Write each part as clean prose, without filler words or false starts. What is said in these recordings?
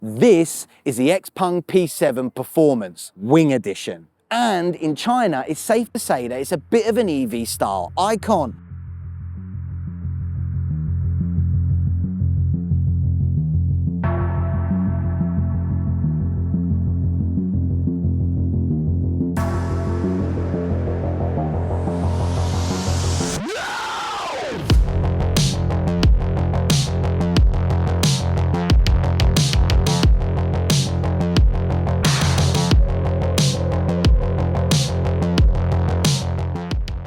This is the Xpeng P7 Performance Wing Edition. And in China, it's safe to say that it's a bit of an EV style icon.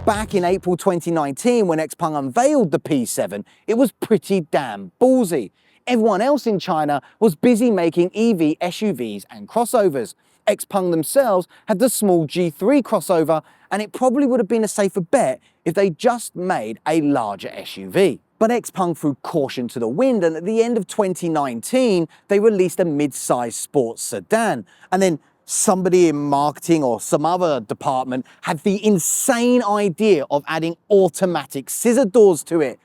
Back in April 2019, when Xpeng unveiled the P7, it was pretty damn ballsy. Everyone else in China was busy making EV SUVs and crossovers. Xpeng themselves had the small G3 crossover, and it probably would have been a safer bet if they just made a larger SUV. But Xpeng threw caution to the wind, and at the end of 2019, they released a mid-sized sports sedan. And then somebody in marketing or some other department had the insane idea of adding automatic scissor doors to it.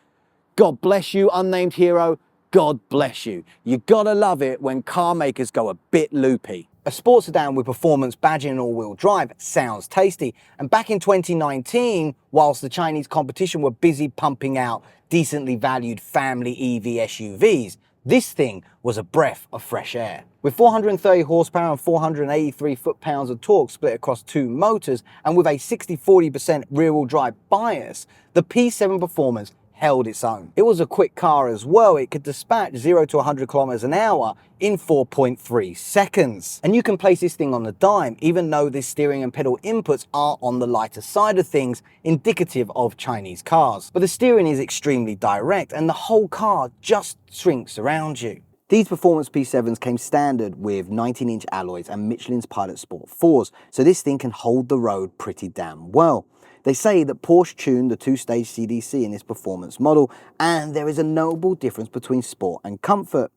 God bless you, unnamed hero. God bless you. You gotta love it when car makers go a bit loopy. A sports sedan with performance badging and all-wheel drive sounds tasty. And back in 2019, whilst the Chinese competition were busy pumping out decently valued family EV SUVs, this thing was a breath of fresh air. With 430 horsepower and 483 foot-pounds of torque split across two motors, and with a 60-40% rear-wheel drive bias, the P7 Performance held its own. It was a quick car as well. It could dispatch 0 to 100 kilometers an hour in 4.3 seconds. And you can place this thing on the dime, even though the steering and pedal inputs are on the lighter side of things, indicative of Chinese cars. But the steering is extremely direct, and the whole car just shrinks around you. These Performance P7s came standard with 19-inch alloys and Michelin's Pilot Sport 4s, so this thing can hold the road pretty damn well. They say that Porsche tuned the two-stage CDC in this performance model, and there is a notable difference between sport and comfort.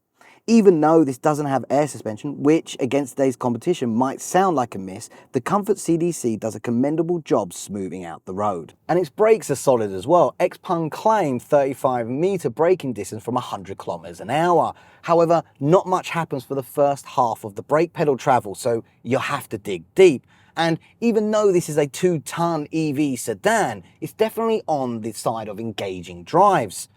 Even though this doesn't have air suspension, which against today's competition might sound like a miss, the Comfort CDC does a commendable job smoothing out the road. And its brakes are solid as well. Xpeng claimed 35-meter braking distance from 100 kilometers an hour. However, not much happens for the first half of the brake pedal travel, so you'll have to dig deep. And even though this is a 2-ton EV sedan, it's definitely on the side of engaging drives.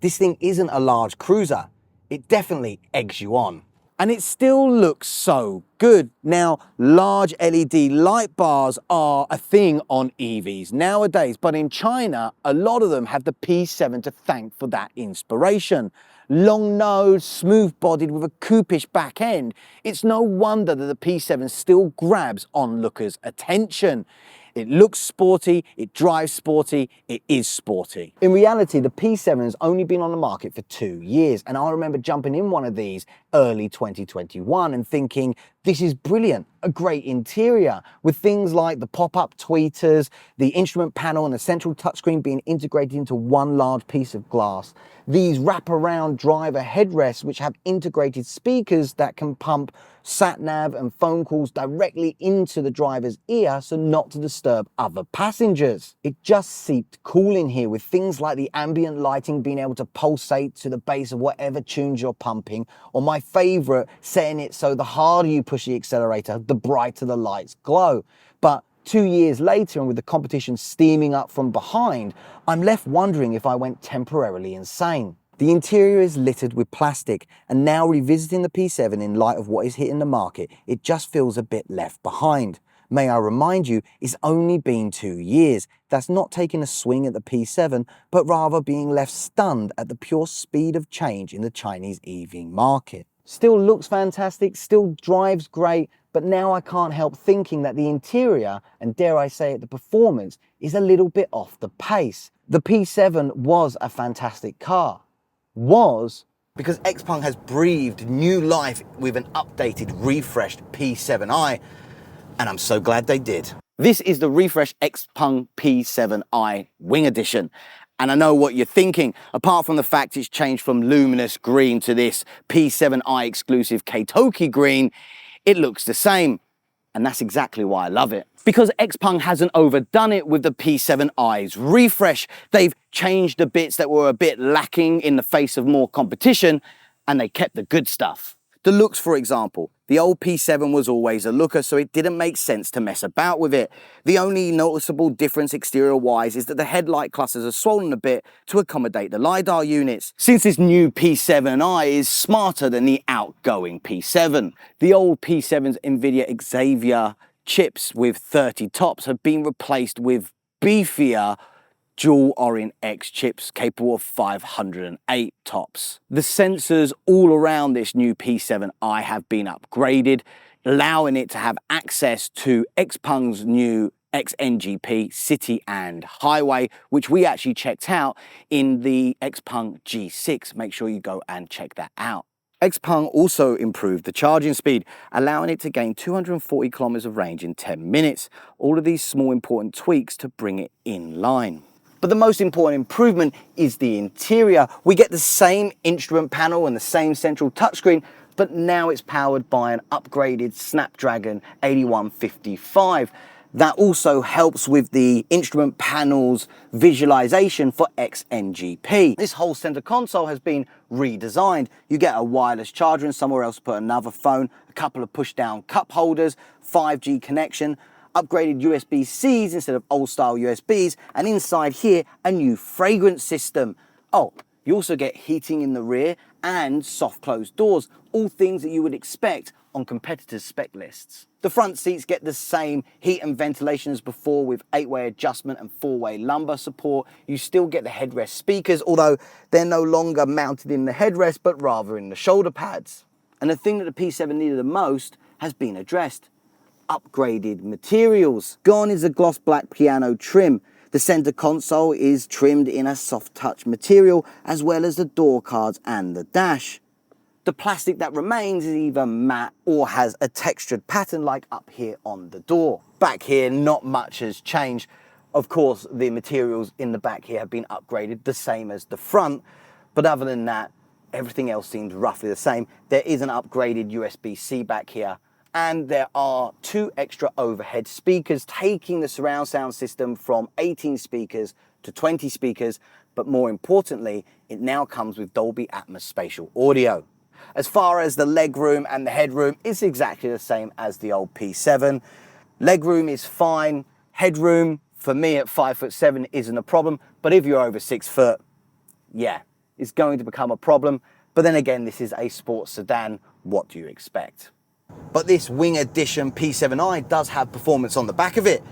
This thing isn't a large cruiser. It definitely eggs you on. And it still looks so good. Now, large LED light bars are a thing on EVs nowadays, but in China, a lot of them have the P7 to thank for that inspiration. Long-nosed, smooth-bodied with a coupe-ish back end, it's no wonder that the P7 still grabs onlookers' attention. It looks sporty, it drives sporty, it is sporty. In reality, the P7 has only been on the market for 2 years, and I remember jumping in one of these early 2021 and thinking, this is brilliant, a great interior, with things like the pop-up tweeters, the instrument panel and the central touchscreen being integrated into one large piece of glass. These wrap-around driver headrests which have integrated speakers that can pump sat-nav and phone calls directly into the driver's ear so not to disturb other passengers. It just seeped cool in here with things like the ambient lighting being able to pulsate to the bass of whatever tunes you're pumping, or my favorite, setting it so the harder you push the accelerator, the brighter the lights glow. But 2 years later, and with the competition steaming up from behind, I'm left wondering if I went temporarily insane. The interior is littered with plastic, and now revisiting the P7 in light of what is hitting the market, it just feels a bit left behind. May I remind you, it's only been 2 years. That's not taking a swing at the P7, but rather being left stunned at the pure speed of change in the Chinese EV market. Still looks fantastic, still drives great, but now I can't help thinking that the interior, and dare I say it, the performance, is a little bit off the pace. The P7 was a fantastic car. Because Xpeng has breathed new life with an updated, refreshed P7i, and I'm so glad they did. This is the refreshed Xpeng P7i Wing Edition. And I know what you're thinking, apart from the fact it's changed from luminous green to this P7i exclusive Keitoki green, it looks the same. And that's exactly why I love it. Because Xpeng hasn't overdone it with the P7i's refresh. They've changed the bits that were a bit lacking in the face of more competition, and they kept the good stuff. The looks, for example, the old P7 was always a looker, so it didn't make sense to mess about with it. The only noticeable difference exterior-wise is that the headlight clusters are swollen a bit to accommodate the LiDAR units, since this new P7i is smarter than the outgoing P7. The old P7's NVIDIA Xavier chips with 30 tops have been replaced with beefier dual Orin X chips capable of 508 tops. The sensors all around this new P7i have been upgraded, allowing it to have access to Xpeng's new XNGP City and Highway, which we actually checked out in the Xpeng G6. Make sure you go and check that out. Xpeng also improved the charging speed, allowing it to gain 240 kilometers of range in 10 minutes. All of these small important tweaks to bring it in line. But the most important improvement is the interior. We get the same instrument panel and the same central touchscreen, but now it's powered by an upgraded Snapdragon 8155. That also helps with the instrument panel's visualization for XNGP. This whole center console has been redesigned. You get a wireless charger and somewhere else to put another phone, a couple of push-down cup holders, 5G connection, upgraded USB-Cs instead of old-style USBs, and inside here, a new fragrance system. Oh, you also get heating in the rear and soft closed doors, all things that you would expect on competitors' spec lists. The front seats get the same heat and ventilation as before with 8-way adjustment and 4-way lumbar support. You still get the headrest speakers, although they're no longer mounted in the headrest, but rather in the shoulder pads. And the thing that the P7 needed the most has been addressed. Upgraded materials. Gone is a gloss black piano trim. The center console is trimmed in a soft touch material, as well as the door cards and the dash. The plastic that remains is either matte or has a textured pattern like up here on the door. Back here, not much has changed. Of course, the materials in the back here have been upgraded, the same as the front, but other than that, everything else seems roughly the same. There is an upgraded USB-C back here, and there are 2 extra overhead speakers, taking the surround sound system from 18 speakers to 20 speakers, but more importantly, it now comes with Dolby Atmos spatial audio. As far as the legroom and the headroom, it's exactly the same as the old P7. Legroom is fine. Headroom, for me at 5'7", isn't a problem, but if you're over 6 foot, yeah, it's going to become a problem. But then again, this is a sports sedan. What do you expect? But this wing edition P7i does have performance on the back of it,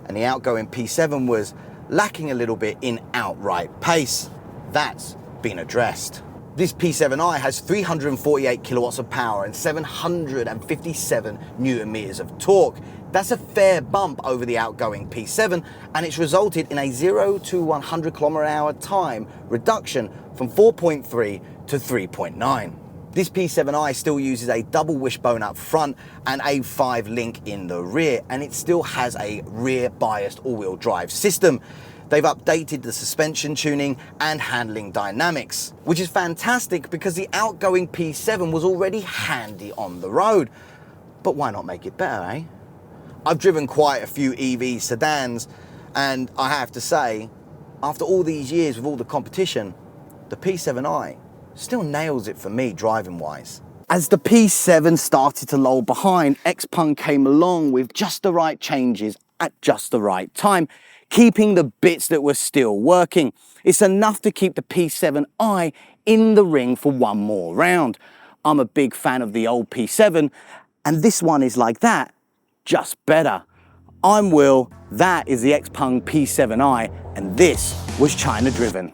and the outgoing P7 was lacking a little bit in outright pace. That's been addressed. This P7i has 348 kilowatts of power and 757 newton meters of torque. That's a fair bump over the outgoing P7, and it's resulted in a 0 to 100 km/h time reduction from 4.3 to 3.9. This P7i still uses a double wishbone up front and a 5-link in the rear, and it still has a rear biased all-wheel drive system. They've updated the suspension tuning and handling dynamics, which is fantastic because the outgoing P7 was already handy on the road. But why not make it better, eh? I've driven quite a few EV sedans, and I have to say, after all these years with all the competition, the P7i still nails it for me driving-wise. As the P7 started to lull behind, Xpeng came along with just the right changes at just the right time, keeping the bits that were still working. It's enough to keep the P7i in the ring for one more round. I'm a big fan of the old P7, and this one is like that, just better. I'm Will, that is the Xpeng P7i, and this was China Driven.